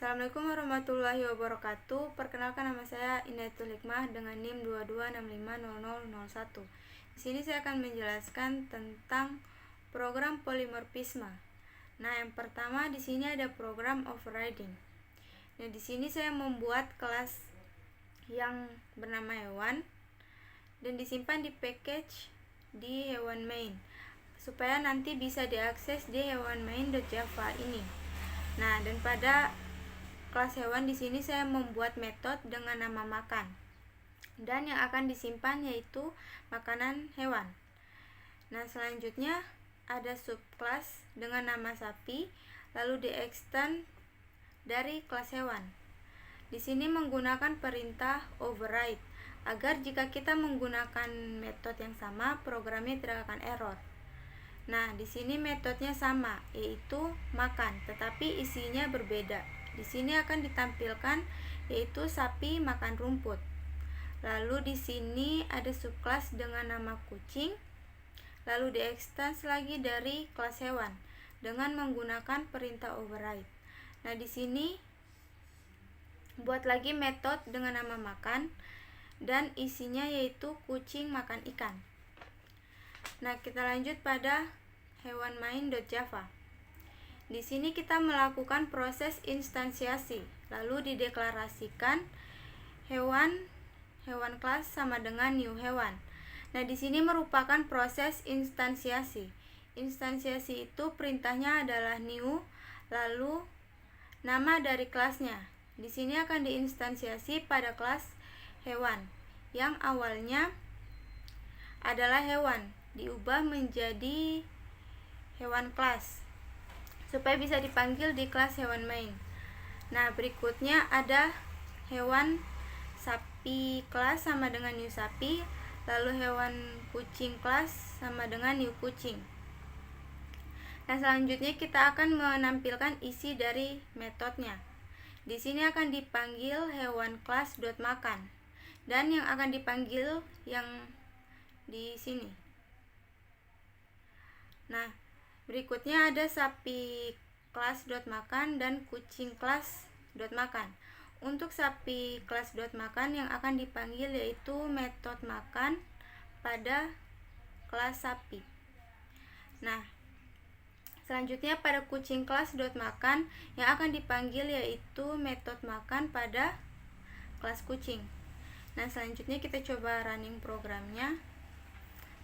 Assalamualaikum warahmatullahi wabarakatuh. Perkenalkan, nama saya Inayatul Hikmah dengan NIM 22650001. Di sini saya akan menjelaskan tentang program polimorfisme. Nah, yang pertama di sini ada program overriding. Nah, di sini saya membuat kelas yang bernama hewan dan disimpan di package di hewan main supaya nanti bisa diakses di hewan main.java ini. Nah, dan pada kelas hewan di sini saya membuat metode dengan nama makan, dan yang akan disimpan yaitu makanan hewan. Nah, selanjutnya ada subclass dengan nama sapi, lalu di-extend dari kelas hewan. Di sini menggunakan perintah override agar jika kita menggunakan metode yang sama, programnya tidak akan error. Nah, di sini metodenya sama, yaitu makan, tetapi isinya berbeda. Di sini akan ditampilkan yaitu sapi makan rumput. Lalu di sini ada subclass dengan nama kucing, lalu di-extend lagi dari kelas hewan dengan menggunakan perintah override. Nah, di sini buat lagi metode dengan nama makan dan isinya yaitu kucing makan ikan. Nah, kita lanjut pada hewan main.java. Di sini kita melakukan proses instansiasi, lalu dideklarasikan hewan kelas sama dengan new hewan. Nah, di sini merupakan proses instansiasi. Instansiasi itu perintahnya adalah new, lalu nama dari kelasnya. Di sini akan diinstansiasi pada kelas hewan yang awalnya adalah hewan, diubah menjadi hewan kelas supaya bisa dipanggil di kelas hewan main. Nah, berikutnya ada hewan sapi kelas sama dengan new sapi, lalu hewan kucing kelas sama dengan new kucing. Nah, selanjutnya kita akan menampilkan isi dari metodenya. Di sini akan dipanggil hewan kelas .makan, dan yang akan dipanggil yang di sini. Nah, berikutnya ada sapi kelas .makan dan kucing kelas .makan. Untuk sapi kelas .makan yang akan dipanggil yaitu metode makan pada kelas sapi. Nah, selanjutnya pada kucing kelas .makan yang akan dipanggil yaitu metode makan pada kelas kucing. Nah, selanjutnya kita coba running programnya.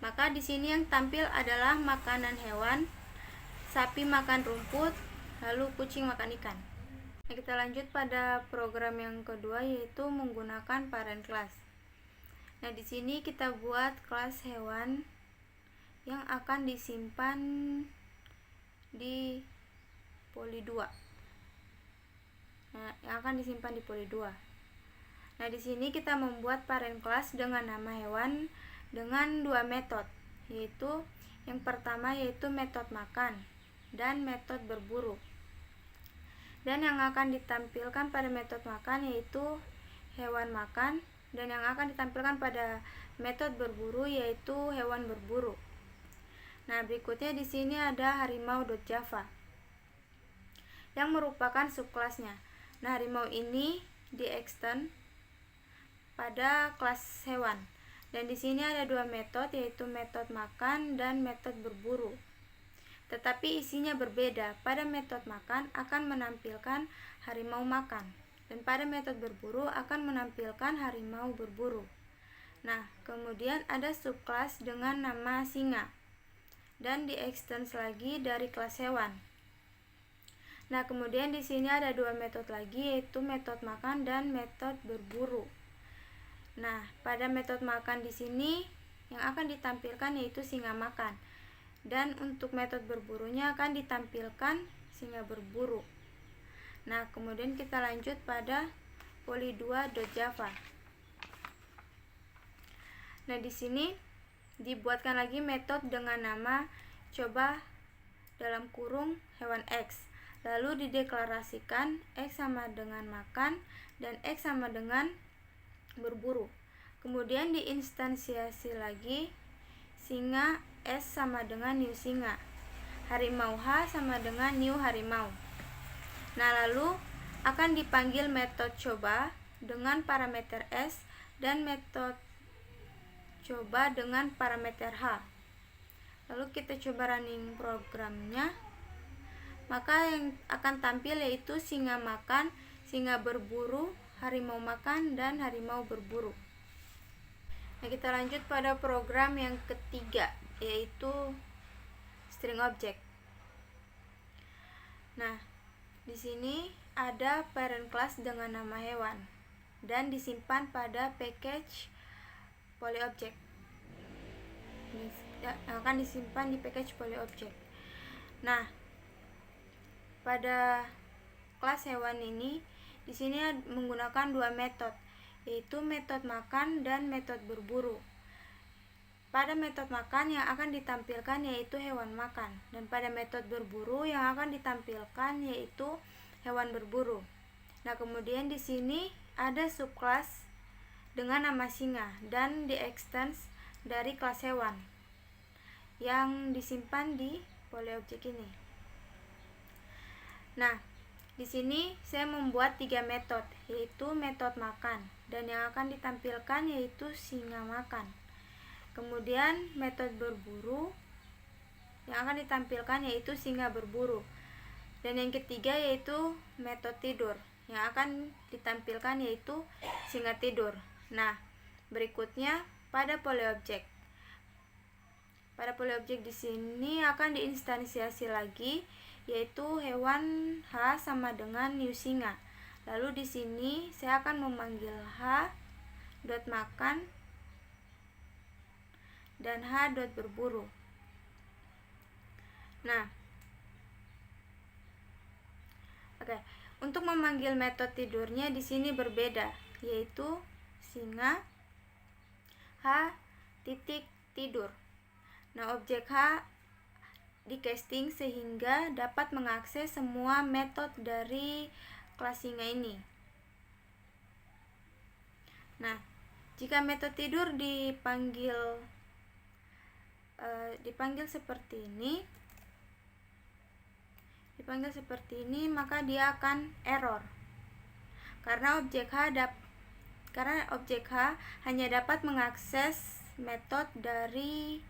Maka di sini yang tampil adalah makanan hewan, sapi makan rumput, lalu kucing makan ikan. Nah, kita lanjut pada program yang kedua yaitu menggunakan parent class. Nah, di sini kita buat kelas hewan yang akan disimpan di poly 2. Nah, yang akan disimpan di poly 2. Nah, di sini kita membuat parent class dengan nama hewan dengan dua metode, yaitu yang pertama yaitu metode makan dan metode berburu. Dan yang akan ditampilkan pada metode makan yaitu hewan makan, dan yang akan ditampilkan pada metode berburu yaitu hewan berburu. Nah, berikutnya di sini ada harimau.java yang merupakan subkelasnya. Nah, harimau ini di-extend pada kelas hewan. Dan di sini ada dua metode yaitu metode makan dan metode berburu. Tetapi isinya berbeda. Pada metode makan akan menampilkan harimau makan, dan pada metode berburu akan menampilkan harimau berburu. Nah, kemudian ada subclass dengan nama singa dan di-extend lagi dari kelas hewan. Nah, kemudian di sini ada dua metode lagi yaitu metode makan dan metode berburu. Nah, pada metode makan di sini yang akan ditampilkan yaitu singa makan, dan untuk metode berburunya akan ditampilkan singa berburu. Nah, kemudian kita lanjut pada poly2.java. Nah, di sini dibuatkan lagi metode dengan nama coba dalam kurung hewan X. Lalu dideklarasikan X sama dengan makan dan X sama dengan berburu. Kemudian diinstansiasi lagi singa S sama dengan new singa, harimau H sama dengan new harimau. Nah, lalu akan dipanggil metode coba dengan parameter S dan metode coba dengan parameter H. Lalu kita coba running programnya, maka yang akan tampil yaitu singa makan, singa berburu, harimau makan, dan harimau berburu. Nah, kita lanjut pada program yang ketiga, yaitu string object. Nah, di sini ada parent class dengan nama hewan dan disimpan pada package polyobject. Akan disimpan di package polyobject. Nah, pada kelas hewan ini di sini menggunakan dua metode, yaitu metode makan dan metode berburu. Pada metode makan yang akan ditampilkan yaitu hewan makan, dan pada metode berburu yang akan ditampilkan yaitu hewan berburu. Nah, kemudian di sini ada subclass dengan nama singa dan di-extends dari kelas hewan yang disimpan di polyobject ini. Nah, di sini saya membuat 3 metode, yaitu metode makan, dan yang akan ditampilkan yaitu singa makan. Kemudian metode berburu yang akan ditampilkan yaitu singa berburu. Dan yang ketiga yaitu metode tidur, yang akan ditampilkan yaitu singa tidur. Nah, berikutnya pada polyobject. Pada polyobject di sini akan diinstansiasi lagi, yaitu hewan H sama dengan new singa. Lalu di sini saya akan memanggil H dot makan dan H dot berburu. Nah, oke. Untuk memanggil metode tidurnya di sini berbeda, yaitu singa H titik tidur. Nah, objek H di casting sehingga dapat mengakses semua metode dari kelas singa ini. Nah, jika metode tidur dipanggil seperti ini, maka dia akan error karena objek H hanya dapat mengakses metode dari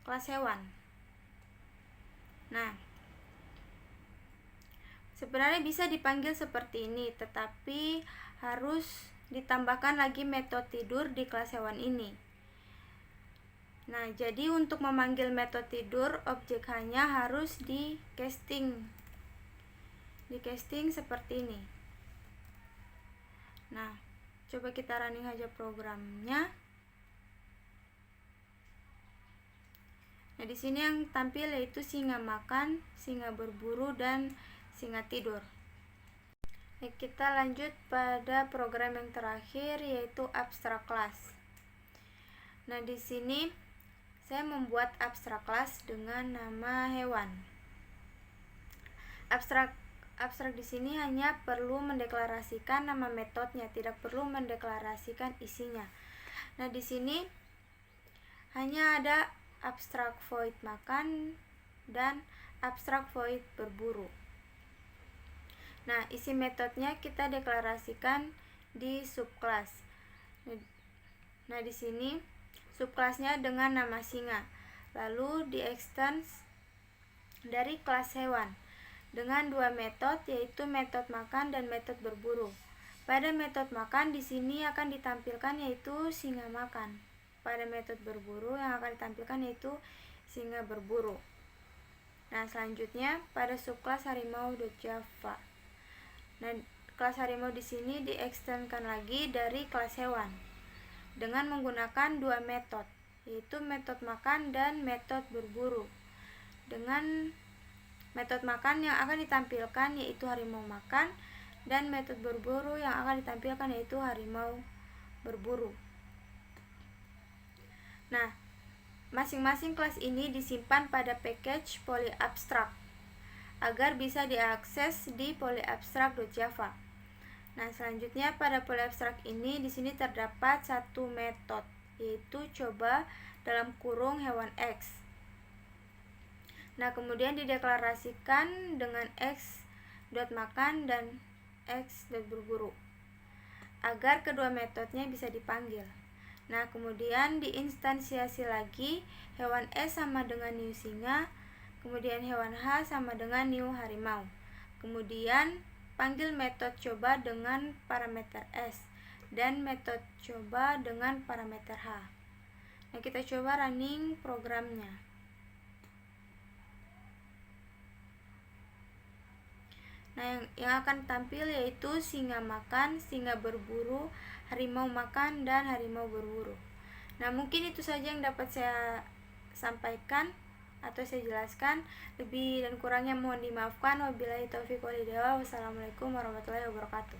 kelas hewan. Nah, sebenarnya bisa dipanggil seperti ini, tetapi harus ditambahkan lagi metode tidur di kelas hewan ini. Nah, jadi untuk memanggil metode tidur, objek hanya harus di casting seperti ini. Nah, coba kita running aja programnya. Nah, di sini yang tampil yaitu singa makan, singa berburu, dan singa tidur. Nah, kita lanjut pada program yang terakhir yaitu abstract class. Nah, di sini saya membuat abstract class dengan nama hewan. Abstract di sini hanya perlu mendeklarasikan nama metodenya, tidak perlu mendeklarasikan isinya. Nah, di sini hanya ada abstract void makan dan abstract void berburu. Nah, isi metodenya kita deklarasikan di subclass. Nah, di sini subclassnya dengan nama singa, lalu di-extends dari kelas hewan dengan dua metode, yaitu metode makan dan metode berburu. Pada metode makan di sini akan ditampilkan yaitu singa makan. Pada metode berburu yang akan ditampilkan yaitu singa berburu. Nah, selanjutnya pada subclass harimau.java. Nah, kelas harimau di sini di-extendkan lagi dari kelas hewan dengan menggunakan dua metode, yaitu metode makan dan metode berburu. Dengan metode makan yang akan ditampilkan yaitu harimau makan, dan metode berburu yang akan ditampilkan yaitu harimau berburu. Nah, masing-masing kelas ini disimpan pada package polyabstract agar bisa diakses di polyabstract.java. Nah, selanjutnya pada polyabstract ini di sini terdapat satu metode, yaitu coba dalam kurung hewan X. Nah, kemudian dideklarasikan dengan X dot makan dan X berburu agar kedua metodenya bisa dipanggil. Nah, kemudian diinstansiasi lagi, hewan S sama dengan new singa, kemudian hewan H sama dengan new harimau. Kemudian panggil metode coba dengan parameter S dan metode coba dengan parameter H. Nah, kita coba running programnya. Nah, yang akan tampil yaitu singa makan, singa berburu, harimau makan, dan harimau berburu. Nah, mungkin itu saja yang dapat saya sampaikan atau saya jelaskan. Lebih dan kurangnya mohon dimaafkan. Wabillahi taufiq wal hidayah. Wassalamualaikum warahmatullahi wabarakatuh.